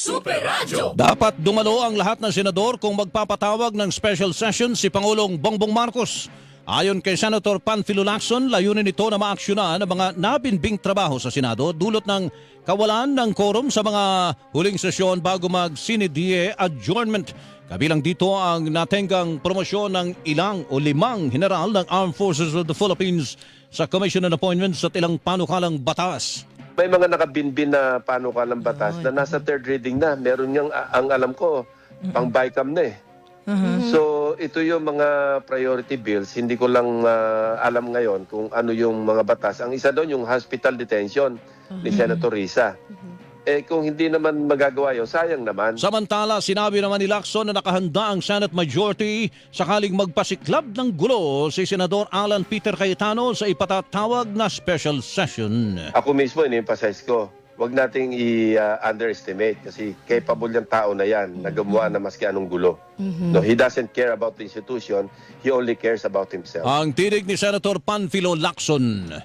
Super Radyo. Dapat dumalo ang lahat ng senador kung magpapatawag ng special session si Pangulong Bongbong Marcos. Ayon kay Senator Panfilo Lacson, layunin nito na maaksyonan ang mga nabinbing trabaho sa Senado dulot ng kawalan ng quorum sa mga huling sesyon bago mag-sinidie adjournment. Kabilang dito ang natenggang promosyon ng ilang o limang general ng Armed Forces of the Philippines sa Commission on Appointments at ilang panukalang batas. May mga nakabinbin na panukalang batas na nasa third reading na. Meron niyang, ang alam ko, pang BICAM na eh. So, ito yung mga priority bills. Hindi ko lang alam ngayon kung ano yung mga batas. Ang isa doon, yung hospital detention ni Senator Risa. Eh, kung hindi naman magagawa yun, sayang naman. Samantala, sinabi naman ni Lacson na nakahanda ang Senate Majority sakaling magpasiklab ng gulo si Senador Alan Peter Cayetano sa ipatatawag na special session. Ako mismo, in-emphasize ko, huwag nating i-underestimate kasi capable yung tao na yan na gumawa na maski anong gulo. No, he doesn't care about the institution, he only cares about himself. Ang tinig ni Senator Panfilo Lacson.